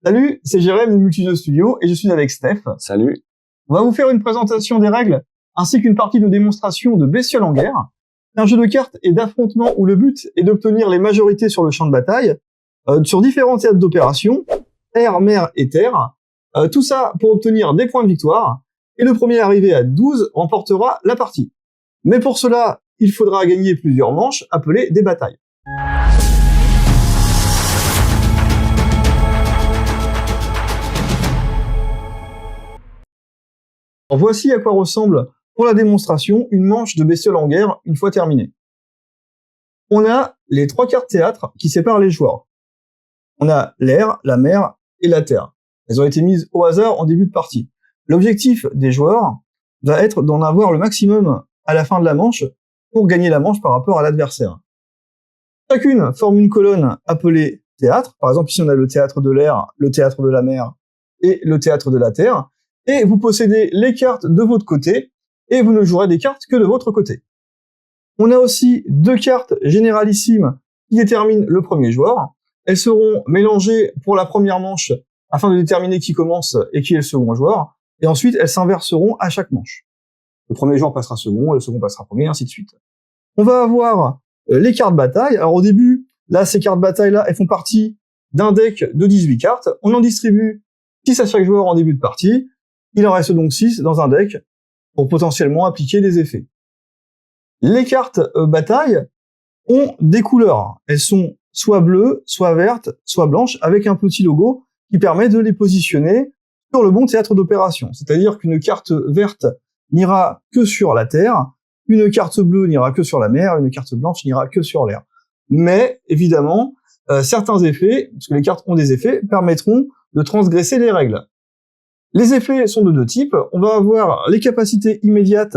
Salut, c'est Jérém de Multijeux Studio et je suis avec Steph. Salut. On va vous faire une présentation des règles ainsi qu'une partie de démonstration de Bestioles en guerre. C'est un jeu de cartes et d'affrontement où le but est d'obtenir les majorités sur le champ de bataille, sur différents théâtres d'opération, air, mer et terre. Tout ça pour obtenir des points de victoire. Et le premier arrivé à 12 remportera la partie. Mais pour cela, il faudra gagner plusieurs manches appelées des batailles. Alors voici à quoi ressemble, pour la démonstration, une manche de Bestioles en guerre une fois terminée. On a les 3 cartes théâtre qui séparent les joueurs. On a l'air, la mer et la terre. Elles ont été mises au hasard en début de partie. L'objectif des joueurs va être d'en avoir le maximum à la fin de la manche pour gagner la manche par rapport à l'adversaire. Chacune forme une colonne appelée théâtre. Par exemple, ici on a le théâtre de l'air, le théâtre de la mer et le théâtre de la terre. Et vous possédez les cartes de votre côté, et vous ne jouerez des cartes que de votre côté. On a aussi 2 cartes généralissimes qui déterminent le premier joueur. Elles seront mélangées pour la première manche afin de déterminer qui commence et qui est le second joueur, et ensuite elles s'inverseront à chaque manche. Le premier joueur passera second, et le second passera premier, et ainsi de suite. On va avoir les cartes bataille. Alors au début, là, ces cartes bataille-là, elles font partie d'un deck de 18 cartes. On en distribue 6 à chaque joueur en début de partie. Il en reste donc 6 dans un deck pour potentiellement appliquer des effets. Les cartes bataille ont des couleurs. Elles sont soit bleues, soit vertes, soit blanches, avec un petit logo qui permet de les positionner sur le bon théâtre d'opération. C'est-à-dire qu'une carte verte n'ira que sur la terre, une carte bleue n'ira que sur la mer, une carte blanche n'ira que sur l'air. Mais, évidemment, certains effets, parce que les cartes ont des effets, permettront de transgresser les règles. Les effets sont de 2 types. On va avoir les capacités immédiates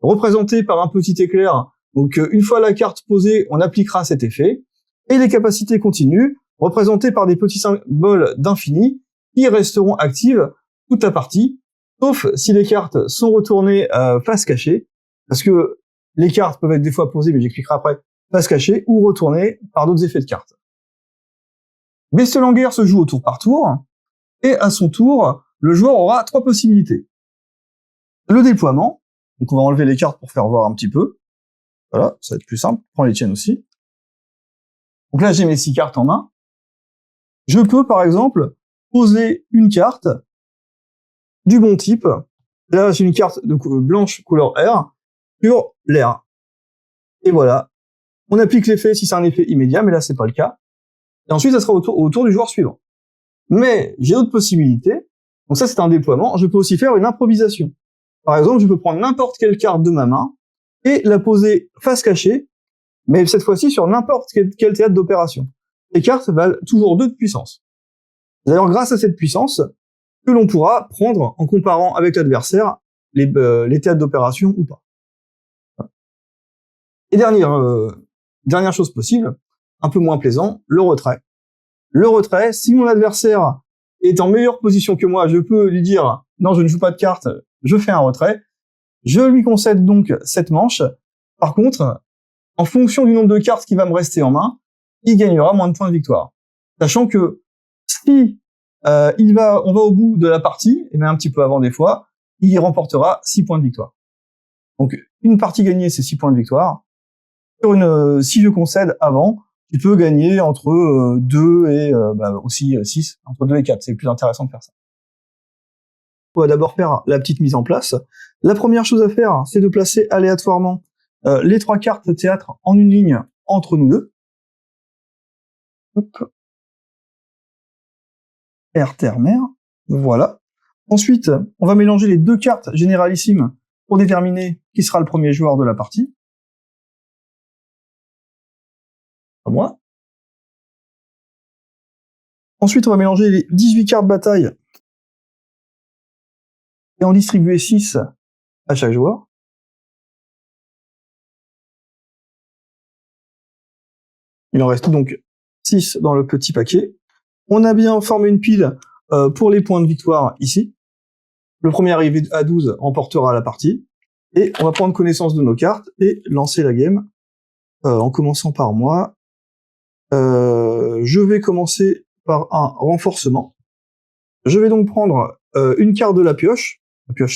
représentées par un petit éclair. Donc une fois la carte posée, on appliquera cet effet. Et les capacités continues, représentées par des petits symboles d'infini, qui resteront actives toute la partie, sauf si les cartes sont retournées face cachée, parce que les cartes peuvent être des fois posées, mais j'expliquerai après, face cachée, ou retournées par d'autres effets de cartes. Bestioles en guerre se joue au tour par tour, et à son tour, le joueur aura 3 possibilités. Le déploiement, donc on va enlever les cartes pour faire voir un petit peu. Voilà, ça va être plus simple. Prends les tiennes aussi. Donc là, j'ai mes 6 cartes en main. Je peux, par exemple, poser une carte du bon type. Là, j'ai une carte de blanche couleur air sur l'air. Et voilà. On applique l'effet si c'est un effet immédiat, mais là, c'est pas le cas. Et ensuite, ça sera au tour du joueur suivant. Mais j'ai d'autres possibilités. Donc ça, c'est un déploiement. Je peux aussi faire une improvisation. Par exemple, je peux prendre n'importe quelle carte de ma main et la poser face cachée, mais cette fois-ci sur n'importe quel théâtre d'opération. Les cartes valent toujours 2 de puissance. C'est d'ailleurs grâce à cette puissance que l'on pourra prendre, en comparant avec l'adversaire, les théâtres d'opération ou pas. Et dernière chose possible, un peu moins plaisant, le retrait. Le retrait, si mon adversaire est en meilleure position que moi, je peux lui dire « Non, je ne joue pas de carte, je fais un retrait ». Je lui concède donc cette manche. Par contre, en fonction du nombre de cartes qui va me rester en main, il gagnera moins de points de victoire. Sachant que si on va au bout de la partie, et même un petit peu avant des fois, il remportera 6 points de victoire. Donc une partie gagnée, c'est 6 points de victoire. Si je concède avant, tu peux gagner entre 2 et aussi 6, entre 2 et 4. C'est plus intéressant de faire ça. On va d'abord faire la petite mise en place. La première chose à faire, c'est de placer aléatoirement les 3 cartes théâtre en une ligne entre nous deux. Hop. Air, terre, mer. Voilà. Ensuite, on va mélanger les 2 cartes généralissimes pour déterminer qui sera le premier joueur de la partie. Moi. Ensuite, on va mélanger les 18 cartes bataille et en distribuer 6 à chaque joueur. Il en reste donc 6 dans le petit paquet. On a bien formé une pile pour les points de victoire ici. Le premier arrivé à 12 remportera la partie. Et on va prendre connaissance de nos cartes et lancer la game en commençant par moi. Je vais commencer par un renforcement. Je vais donc prendre une carte de la pioche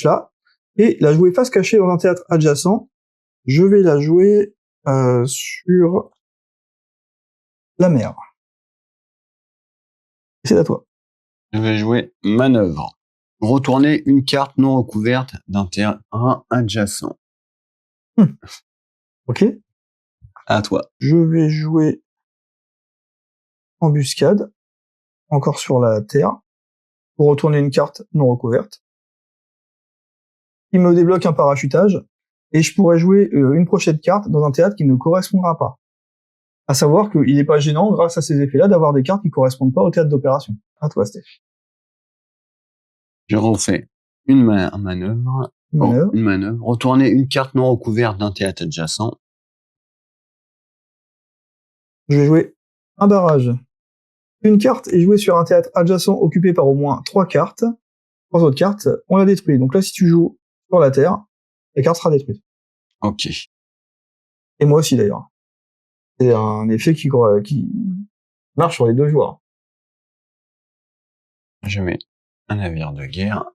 là, et la jouer face cachée dans un théâtre adjacent. Je vais la jouer sur la mer. C'est à toi. Je vais jouer manœuvre. Retourner une carte non recouverte d'un terrain adjacent. Ok. À toi. Je vais jouer embuscade, encore sur la terre, pour retourner une carte non recouverte. Il me débloque un parachutage, et je pourrais jouer une prochaine carte dans un théâtre qui ne correspondra pas. À savoir qu'il n'est pas gênant, grâce à ces effets-là, d'avoir des cartes qui correspondent pas au théâtre d'opération. À toi, Steph. Je refais une manœuvre. Une manœuvre. Retourner une carte non recouverte d'un théâtre adjacent. Je vais jouer un barrage. Une carte est jouée sur un théâtre adjacent occupé par au moins 3 cartes. 3 autres cartes, on la détruit. Donc là, si tu joues sur la terre, la carte sera détruite. Ok. Et moi aussi, d'ailleurs. C'est un effet qui marche sur les 2 joueurs. Je mets un navire de guerre.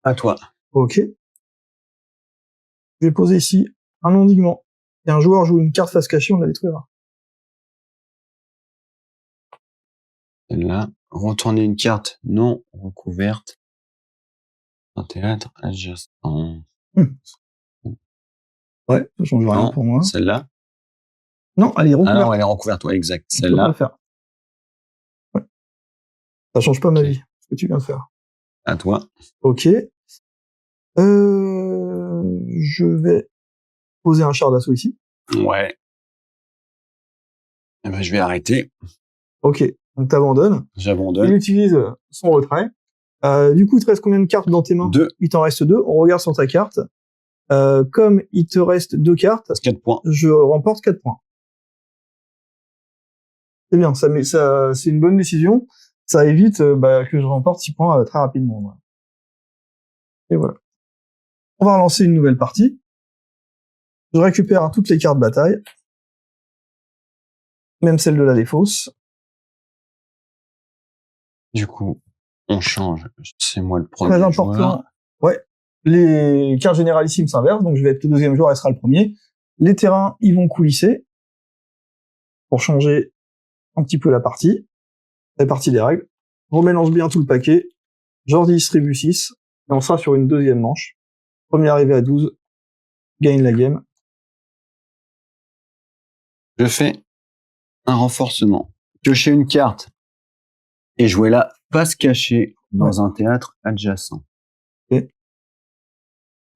À toi. Ok. Je vais poser ici un endiguement. Si un joueur joue une carte face cachée, on la détruira. Celle-là. Retourner une carte non recouverte d'un théâtre adjacent. Ouais, ça change rien Non, pour moi. celle-là. Non, elle est recouverte. Ah non, elle est recouverte, ouais, exact. Je peux pas Celle-là. le faire. Ouais. Ça change pas ma vie, ce que tu viens de faire. À toi. Ok. Je vais poser un char d'assaut ici. Ouais. Eh ben, je vais arrêter. Ok, donc t'abandonnes. J'abandonne. Il utilise son retrait. Du coup, il te reste combien de cartes dans tes mains? 2. Il t'en reste 2. On regarde sur ta carte. Comme il te reste 2 cartes, 4 points. je remporte 4 points. C'est bien, c'est une bonne décision. Ça évite que je remporte 6 points très rapidement. Voilà. Et voilà. On va relancer une nouvelle partie. Je récupère toutes les cartes bataille. Même celle de la défausse. Du coup, on change. C'est moi le premier Très important. joueur. Ouais. Les cartes généralissimes s'inversent, donc je vais être le deuxième joueur, elle sera le premier. Les terrains, ils vont coulisser. Pour changer un petit peu la partie. La partie des règles. On remélange bien tout le paquet. J'en distribue 6. Et on sera sur une deuxième manche. Premier arrivé à 12 gagne la game. Je fais un renforcement. Piocher une carte et jouer la face cachée dans un théâtre adjacent. Okay.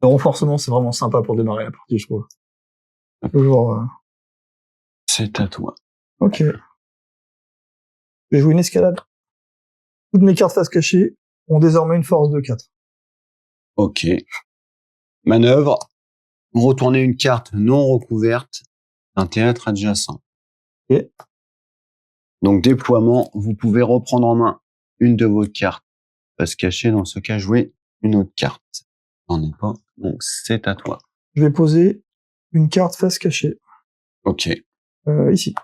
Le renforcement, c'est vraiment sympa pour démarrer la partie, je trouve. Toujours. C'est à toi. Ok. Je vais jouer une escalade. Toutes mes cartes face cachée ont désormais une force de 4. Ok. Manœuvre. Retourner une carte non recouverte d'un théâtre adjacent. Ok. Donc, déploiement, vous pouvez reprendre en main une de vos cartes. Face cachée, dans ce cas, jouer une autre carte. J'en ai pas. Donc, c'est à toi. Je vais poser une carte face cachée. Ok. Ici.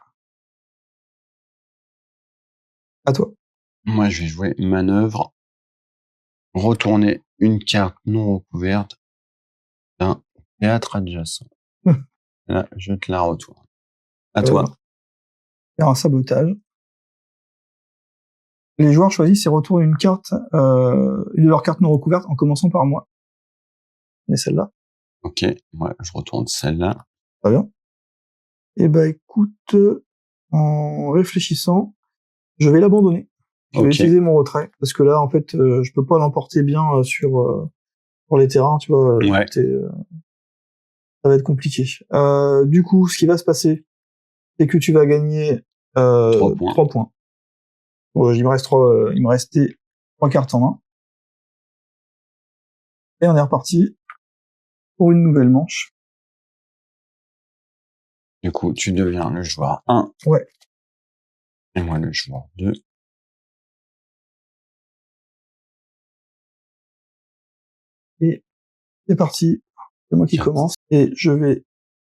À toi. Moi, je vais jouer manœuvre. Retourner une carte non recouverte d'un théâtre adjacent. Là, je te la retourne. À toi. Faire un sabotage. Les joueurs choisissent et retournent une carte, une de leurs cartes non recouvertes en commençant par moi. Mais celle-là. Ok, moi, je retourne celle-là. Très bien. Et écoute, en réfléchissant, je vais l'abandonner. Je vais utiliser mon retrait, parce que là, en fait, je peux pas l'emporter bien sur les terrains, tu vois. Ouais. Ça va être compliqué. Du coup, ce qui va se passer, c'est que tu vas gagner 3 points. Ouais, il me restait 3 cartes en main. Et on est reparti pour une nouvelle manche. Du coup, tu deviens le joueur 1. Ouais. Et moi, le joueur 2. Et c'est parti. C'est moi qui commence. Et je vais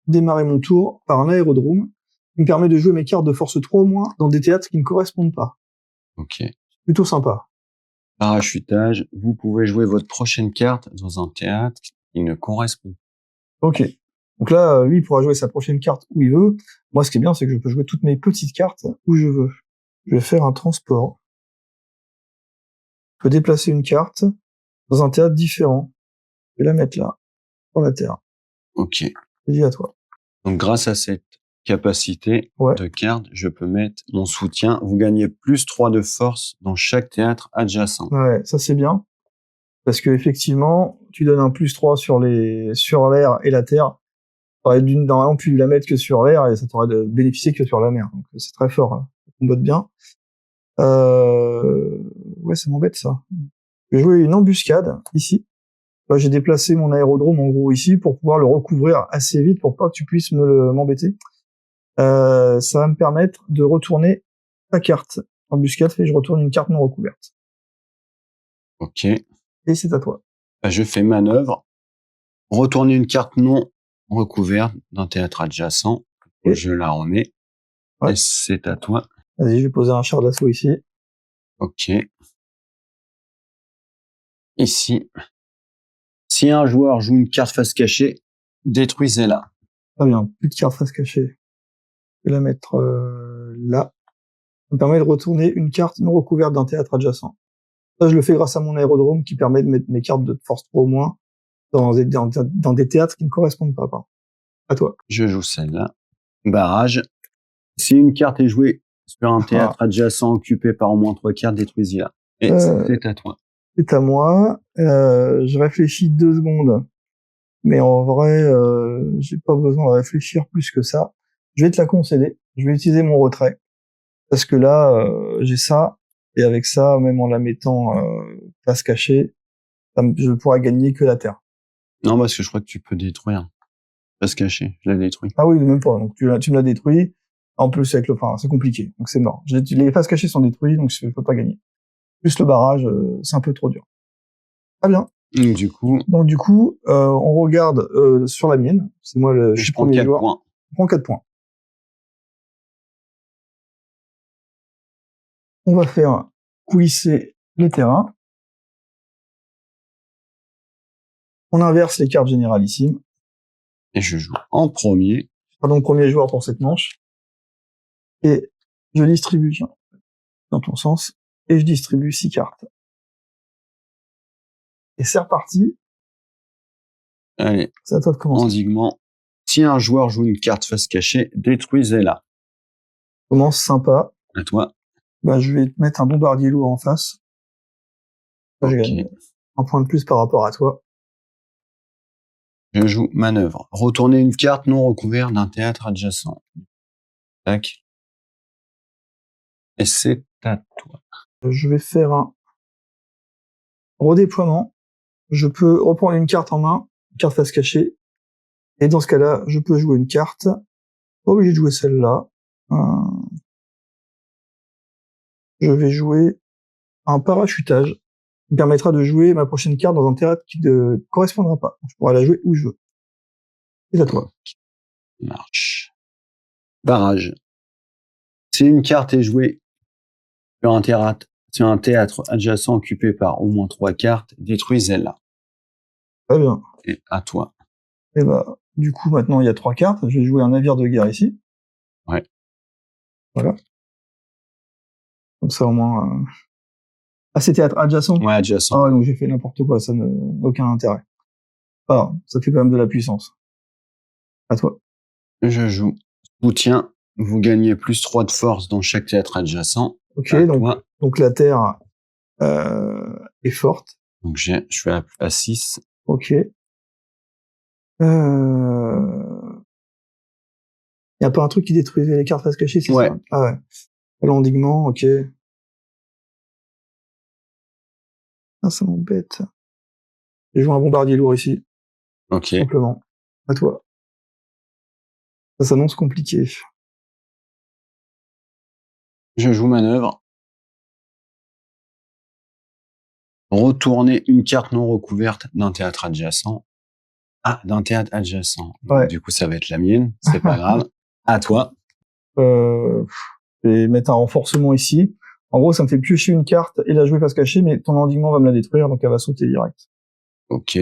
démarrer mon tour par un aérodrome qui me permet de jouer mes cartes de force 3 ou moins dans des théâtres qui ne correspondent pas. Ok. Plutôt sympa. Parachutage, vous pouvez jouer votre prochaine carte dans un théâtre qui ne correspond pas. Ok. Donc là, lui, il pourra jouer sa prochaine carte où il veut. Moi, ce qui est bien, c'est que je peux jouer toutes mes petites cartes où je veux. Je vais faire un transport. Je peux déplacer une carte dans un théâtre différent. Je vais la mettre là, sur la terre. Ok. Je dis à toi. Donc, grâce à cette capacité Ouais. de carte, je peux mettre mon soutien. Vous gagnez plus 3 de force dans chaque théâtre adjacent. Ouais, ça c'est bien. Parce que effectivement, tu donnes un +3 sur l'air et la terre. T'aurais normalement pu la mettre que sur l'air et ça t'aurait bénéficié que sur la mer. Donc c'est très fort. Hein. Ça combote bien. Ouais, ça m'embête ça. Je vais jouer une embuscade ici. Là, j'ai déplacé mon aérodrome en gros ici pour pouvoir le recouvrir assez vite pour pas que tu puisses m'embêter. Ça va me permettre de retourner ta carte. Embuscade fait, je retourne une carte non recouverte. Ok. Et c'est à toi. Je fais manœuvre. Retourner une carte non recouverte d'un théâtre adjacent. Okay. Je la remets. Ouais. Et c'est à toi. Vas-y, je vais poser un char d'assaut ici. Ok. Ici. Si un joueur joue une carte face cachée, détruisez-la. Très bien, plus de carte face cachée. Je vais la mettre là. Ça me permet de retourner une carte non recouverte d'un théâtre adjacent. Ça, je le fais grâce à mon aérodrome qui permet de mettre mes cartes de force 3 au moins dans des théâtres qui ne correspondent pas. À toi. Je joue celle-là. Barrage. Si une carte est jouée sur un théâtre adjacent occupé par au moins 3 cartes, détruisez-la. Et c'est à toi. C'est à moi. Je réfléchis 2 secondes. Mais en vrai, j'ai pas besoin de réfléchir plus que ça. Je vais te la concéder. Je vais utiliser mon retrait. Parce que là, j'ai ça. Et avec ça, même en la mettant face cachée, je pourrais gagner que la terre. Non, parce que je crois que tu peux détruire. Face cachée, je l'ai détruit. Ah oui, même pas. Donc tu me l'as détruit. En plus, c'est compliqué. Donc c'est mort. Les faces cachées sont détruites, donc je peux pas gagner. Plus le barrage, c'est un peu trop dur. Très bien. Du coup, on regarde sur la mienne. C'est moi je suis premier joueur. Points. Je prends 4 points. On va faire coulisser les terrains. On inverse les cartes généralissimes. Et je joue en premier. Donc premier joueur pour cette manche. Et je distribue dans ton sens. Et je distribue 6 cartes. Et c'est reparti. Allez. C'est à toi de commencer. Endiguement. Si un joueur joue une carte face cachée, détruisez-la. Commence sympa. À toi. Je vais te mettre un bombardier lourd en face. Okay. Je gagne un point de plus par rapport à toi. Je joue manœuvre. Retourner une carte non recouverte d'un théâtre adjacent. Tac. Et c'est à toi. Je vais faire un redéploiement. Je peux reprendre une carte en main, une carte face cachée. Et dans ce cas-là, je peux jouer une carte. Pas obligé de jouer celle-là. Je vais jouer un parachutage qui me permettra de jouer ma prochaine carte dans un théâtre qui ne correspondra pas. Je pourrai la jouer où je veux. C'est à toi. Marche. Barrage. Si une carte est jouée sur un théâtre adjacent occupé par au moins 3 cartes, détruisez-la. Très bien. Et à toi. Et du coup, maintenant, il y a 3 cartes. Je vais jouer un navire de guerre ici. Ouais. Voilà. Comme ça, au moins... Ah, c'est théâtre adjacent? Ouais, adjacent. Ah ouais, donc j'ai fait n'importe quoi, ça n'a aucun intérêt. Ah, ça fait quand même de la puissance. À toi. Je joue soutien. Vous gagnez plus 3 de force dans chaque théâtre adjacent. Ok, donc la terre est forte. Donc je suis à 6. Ok. Il y a pas un truc qui détruisait les cartes face cachée, c'est ça? Ah ouais. L'endiguement, ok. Ah, ça m'embête. J'ai joué un bombardier lourd ici. Ok. Simplement. À toi. Ça s'annonce compliqué. Je joue manœuvre. Retourner une carte non recouverte d'un théâtre adjacent. Ah, d'un théâtre adjacent. Ouais. Du coup, ça va être la mienne. C'est pas grave. À toi. Je vais mettre un renforcement ici. En gros, ça me fait piocher une carte et la jouer face cachée, mais ton endiguement va me la détruire, donc elle va sauter direct. Ok.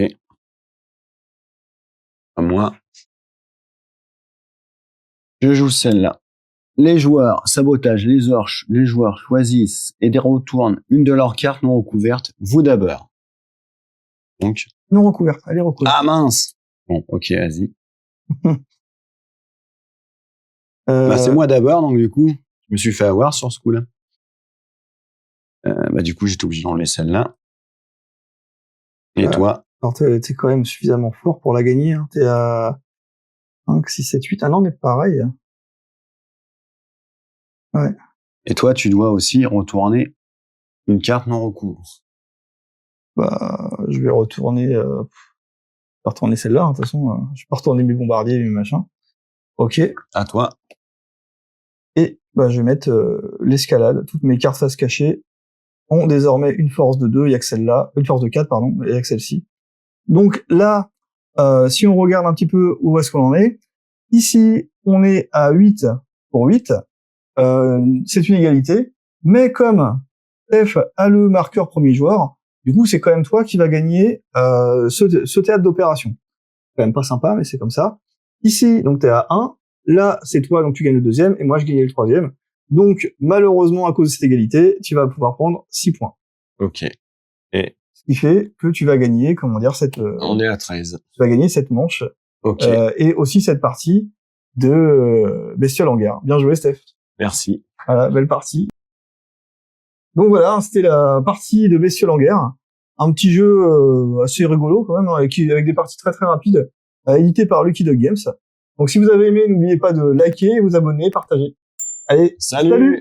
À moi. Je joue celle-là. Les joueurs sabotage les joueurs choisissent et retournent une de leurs cartes non recouvertes, vous d'abord. Donc. Non recouverte, elle est recouverte. Ah mince! Bon, ok, vas-y. Bah, c'est moi d'abord, donc du coup, je me suis fait avoir sur ce coup-là. Bah, du coup, j'étais obligé d'enlever celle-là. Et toi? Alors, t'es quand même suffisamment fort pour la gagner, hein. T'es à 5, 6, 7, 8. Ah non, mais pareil. Ouais. Et toi, tu dois aussi retourner une carte non recours. Bah, je vais retourner, celle-là, hein. De toute façon, je vais pas retourner mes bombardiers, mes machins. Ok. À toi. Et, bah, je vais mettre, l'escalade. Toutes mes cartes face cachée ont désormais une force de 2, il y a que celle-là, une force de 4, pardon, il y a que celle-ci. Donc là, si on regarde un petit peu où est-ce qu'on en est, ici, on est à 8 pour 8, c'est une égalité, mais comme F a le marqueur premier joueur, du coup, c'est quand même toi qui va gagner ce théâtre d'opération. C'est quand même pas sympa, mais c'est comme ça. Ici, donc t'es à 1, là, c'est toi, donc tu gagnes le deuxième, et moi, je gagne le troisième. Donc, malheureusement, à cause de cette égalité, tu vas pouvoir prendre 6 points. Ok. Et ce qui fait que tu vas gagner, comment dire, on est à 13. Tu vas gagner cette manche. Ok. Et aussi cette partie de Bestioles en guerre. Bien joué, Steph. Merci. Voilà, belle partie. Donc voilà, c'était la partie de Bestioles en guerre. Un petit jeu assez rigolo quand même, avec des parties très très rapides, édité par Lucky Dog Games. Donc si vous avez aimé, n'oubliez pas de liker, vous abonner, partager. Allez, salut.